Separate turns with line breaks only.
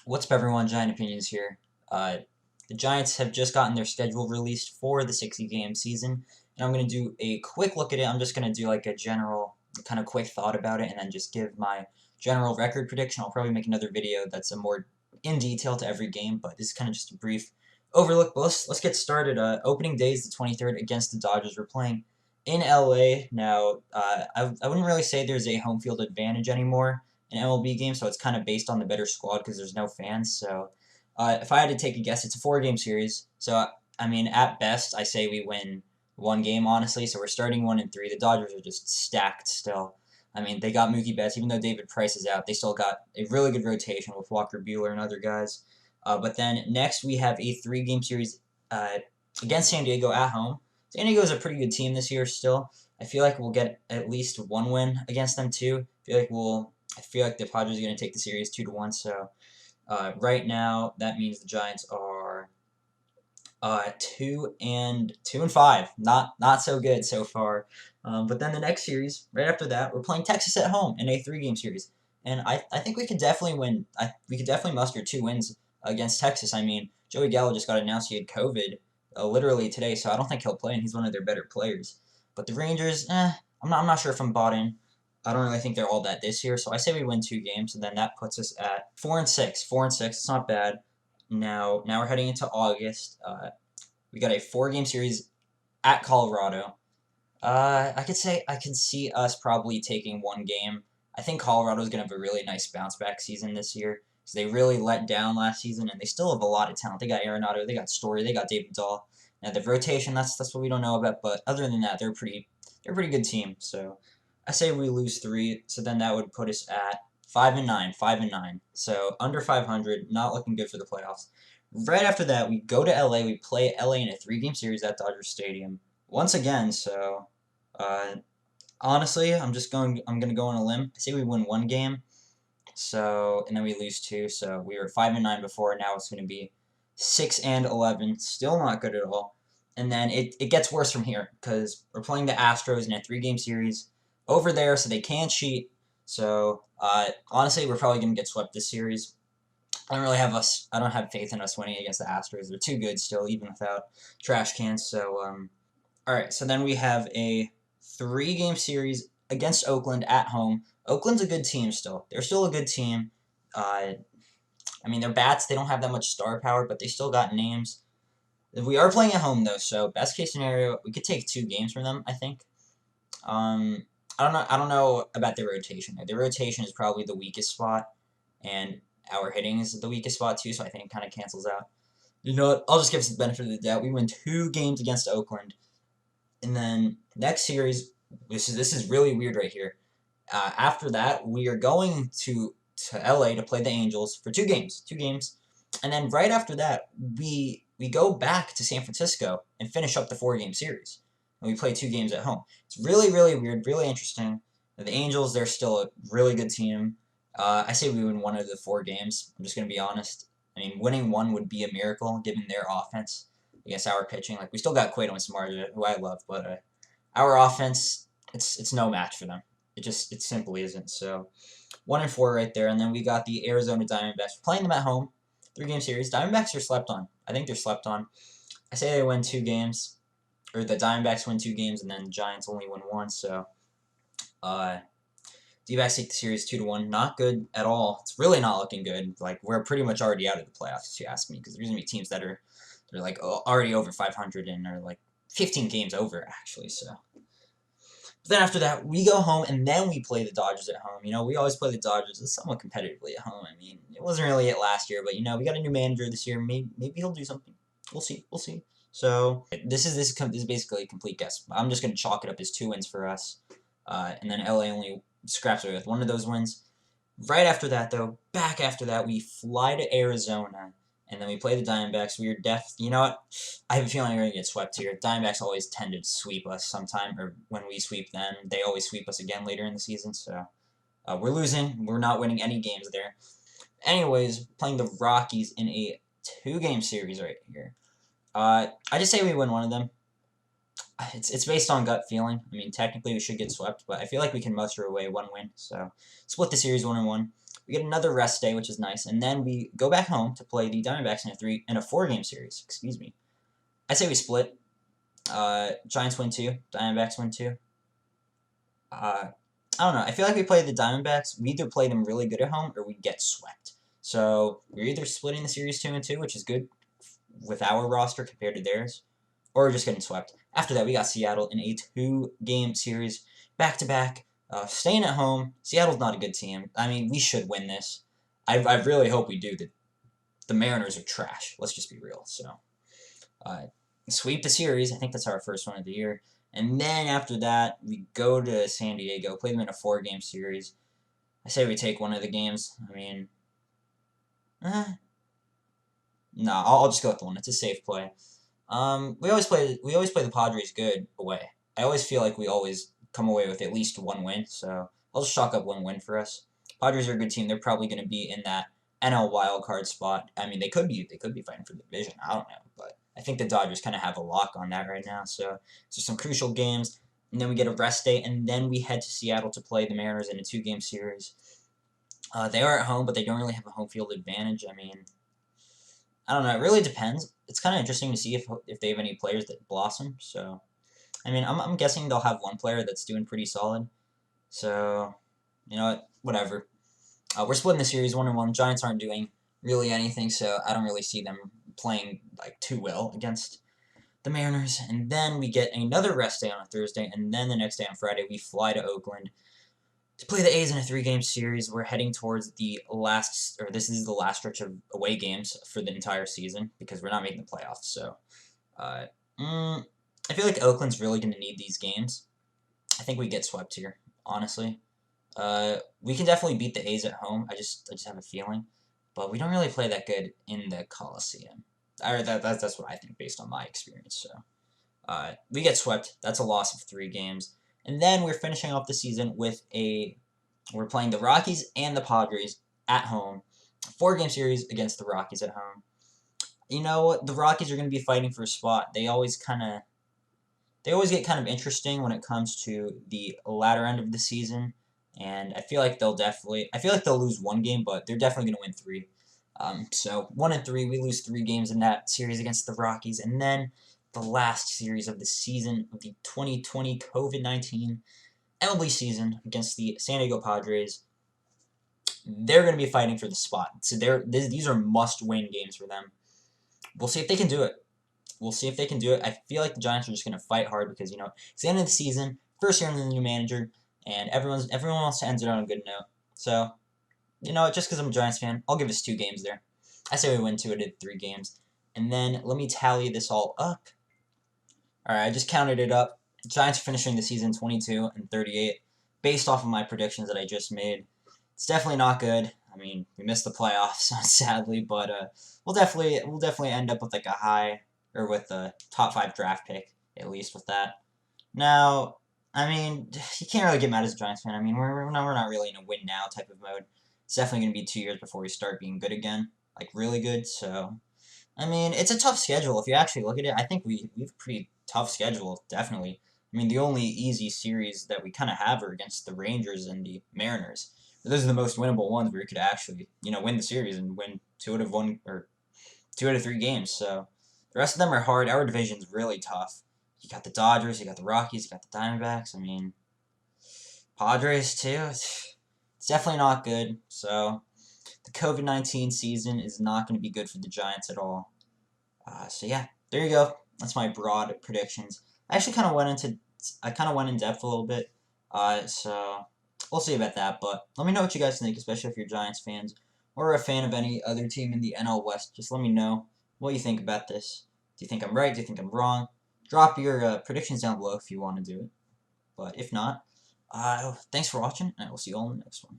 What's up, everyone? Giant Opinions here. The Giants have just gotten their schedule released for the 60-game season, and I'm going to do a quick look at it. I'm just going to do like a general, kind of quick thought about it, and then just give my general record prediction. I'll probably make another video that's a more in detail to every game, but this is kind of just a brief overlook. But let's get started. Opening day is the 23rd against the Dodgers. We're playing in LA now. I wouldn't really say there's a home field advantage anymore an MLB game, so it's kind of based on the better squad because there's no fans. So if I had to take a guess, it's a 4-game series. So, I mean, at best, I say we win one game, honestly. So we're starting 1-3. The Dodgers are just stacked still. I mean, they got Mookie Betts. Even though David Price is out, they still got a really good rotation with Walker Buehler and other guys. But then next we have a 3-game series against San Diego at home. San Diego is a pretty good team this year still. I feel like we'll get at least one win against them too. I feel like the Padres are going to take the series 2-1. So right now that means the Giants are 2-5. Not so good so far. But then the next series, right after that, we're playing Texas at home in a 3-game series, and I think we could definitely win. We could definitely muster 2 wins against Texas. I mean, Joey Gallo just got announced he had COVID literally today, so I don't think he'll play, and he's one of their better players. But the Rangers, I'm not sure if I'm bought in. I don't really think they're all that this year, so I say we win 2 games, and then that puts us at 4-6. 4-6, it's not bad. Now we're heading into August. We got a 4-game series at Colorado. I can see us probably taking 1 game. I think Colorado's gonna have a really nice bounce back season this year because they really let down last season, and they still have a lot of talent. They got Arenado, they got Story, they got David Dahl. Now the rotation, that's what we don't know about, but other than that, they're a pretty good team. So I say we lose 3, so then that would put us at 5-9, 5-9. So under 500, not looking good for the playoffs. Right after that, we go to LA. We play LA in a 3-game series at Dodger Stadium once again. So honestly, I'm gonna go on a limb. I say we win 1 game. So and then we lose 2. So we were 5-9 before. Now it's gonna be 6-11. Still not good at all. And then it gets worse from here because we're playing the Astros in a 3-game series over there, so they can't cheat. So honestly, we're probably gonna get swept this series. I don't have faith in us winning against the Astros. They're too good still, even without trash cans. So all right. So then we have a 3-game series against Oakland at home. Oakland's a good team still. They're still a good team. I mean, their bats, they don't have that much star power, but they still got names. We are playing at home though, so best case scenario, we could take 2 games from them. I think. I don't know about their rotation. Their rotation is probably the weakest spot, and our hitting is the weakest spot too. So I think it kind of cancels out. You know what? I'll just give us the benefit of the doubt. We win 2 games against Oakland, and then next series, this is really weird right here. After that, we are going to LA to play the Angels for 2 games. 2 games. And then right after that, we go back to San Francisco and finish up the 4-game series. And we play 2 games at home. It's really, really weird, really interesting. The Angels, they're still a really good team. I say we win 1 of the 4 games. I'm just going to be honest. I mean, winning 1 would be a miracle given their offense against our pitching. Like, we still got Cueto and Samardzija, who I love, but our offense, it's no match for them. It simply isn't. So 1-4 right there, and then we got the Arizona Diamondbacks. We're playing them at home, 3-game series. Diamondbacks are slept on. I think they're slept on. I say they win 2 games, or the Diamondbacks win 2 games, and then the Giants only win 1. So D-backs take the series 2-1. Not good at all. It's really not looking good. Like, we're pretty much already out of the playoffs, if you ask me, because there's gonna be teams that are they're like already over 500 and are like 15 games over actually. So. But then after that, we go home, and then we play the Dodgers at home. You know, we always play the Dodgers somewhat competitively at home. I mean, it wasn't really it last year, but, you know, we got a new manager this year. Maybe he'll do something. We'll see. We'll see. So this is basically a complete guess. I'm just going to chalk it up as 2 wins for us. And then LA only scraps away with 1 of those wins. Right after that, though, back after that, we fly to Arizona. And then we play the Diamondbacks. You know what? I have a feeling we're going to get swept here. Diamondbacks always tend to sweep us sometime, or when we sweep them, they always sweep us again later in the season. So we're losing. We're not winning any games there. Anyways, playing the Rockies in a 2-game series right here. I just say we win 1 of them. It's based on gut feeling. I mean, technically we should get swept, but I feel like we can muster away 1 win. So split the series 1-1. We get another rest day, which is nice, and then we go back home to play the Diamondbacks in a 4-game series. Excuse me. I say we split. Giants win 2, Diamondbacks win 2. I don't know. I feel like we play the Diamondbacks. We either play them really good at home or we get swept. So we're either splitting the series 2-2, which is good with our roster compared to theirs, or we're just getting swept. After that, we got Seattle in a 2-game series, back-to-back, staying at home. Seattle's not a good team. I mean, we should win this. I really hope we do. The Mariners are trash. Let's just be real. So, sweep the series. I think that's our first one of the year. And then after that, we go to San Diego, play them in a 4-game series. I say we take one of the games. I mean, no, I'll just go with the one. It's a safe play. We always play the Padres good away. I always feel like we always come away with at least one win, so I'll just chalk up one win for us. Padres are a good team. They're probably going to be in that NL wildcard spot. I mean, they could be fighting for the division. I don't know, but I think the Dodgers kind of have a lock on that right now. So some crucial games, and then we get a rest day, and then we head to Seattle to play the Mariners in a 2-game series. They are at home, but they don't really have a home field advantage. I mean, I don't know. It really depends. It's kind of interesting to see if they have any players that blossom. So, I mean, I'm guessing they'll have one player that's doing pretty solid. So, you know what? Whatever. We're splitting the series 1-1. Giants aren't doing really anything, so I don't really see them playing like too well against the Mariners. And then we get another rest day on a Thursday, and then the next day on Friday we fly to Oakland to play the A's in a 3-game series. We're heading towards this is the last stretch of away games for the entire season because we're not making the playoffs. So, I feel like Oakland's really going to need these games. I think we get swept here, honestly. We can definitely beat the A's at home. I just have a feeling, but we don't really play that good in the Coliseum. That's what I think based on my experience. So, we get swept. That's a loss of 3 games. And then we're finishing off the season with we're playing the Rockies and the Padres at home. 4-game series against the Rockies at home. You know what? The Rockies are going to be fighting for a spot. They always get kind of interesting when it comes to the latter end of the season. And I feel like they'll lose 1 game, but they're definitely going to win 3. So 1-3, we lose 3 games in that series against the Rockies. And then the last series of the season of the 2020 COVID-19 MLB season against the San Diego Padres. They're going to be fighting for the spot. So these are must-win games for them. We'll see if they can do it. I feel like the Giants are just going to fight hard because, you know, it's the end of the season, first year under the new manager, and everyone wants to end it on a good note. So, you know, just because I'm a Giants fan, I'll give us 2 games there. I say we win 2 out of 3 games. And then let me tally this all up. Alright, I just counted it up. Giants are finishing the season 22-38 based off of my predictions that I just made. It's definitely not good. I mean, we missed the playoffs, sadly, but we'll definitely end up with like with a top 5 draft pick, at least with that. Now, I mean, you can't really get mad as a Giants fan. I mean, we're not really in a win now type of mode. It's definitely going to be 2 years before we start being good again, like really good. So, I mean, it's a tough schedule if you actually look at it. I think we have a pretty tough schedule, definitely. I mean, the only easy series that we kind of have are against the Rangers and the Mariners. But those are the most winnable ones where you could actually, you know, win the series and win 2 out of 3 games. So the rest of them are hard. Our division's really tough. You got the Dodgers, you got the Rockies, you got the Diamondbacks. I mean, Padres too. It's definitely not good. So the COVID-19 season is not going to be good for the Giants at all. So yeah, there you go. That's my broad predictions. I actually kind of went in depth a little bit. So we'll see about that. But let me know what you guys think, especially if you're Giants fans or a fan of any other team in the NL West. Just let me know what you think about this. Do you think I'm right? Do you think I'm wrong? Drop your predictions down below if you want to do it. But if not, thanks for watching, and I will see you all in the next one.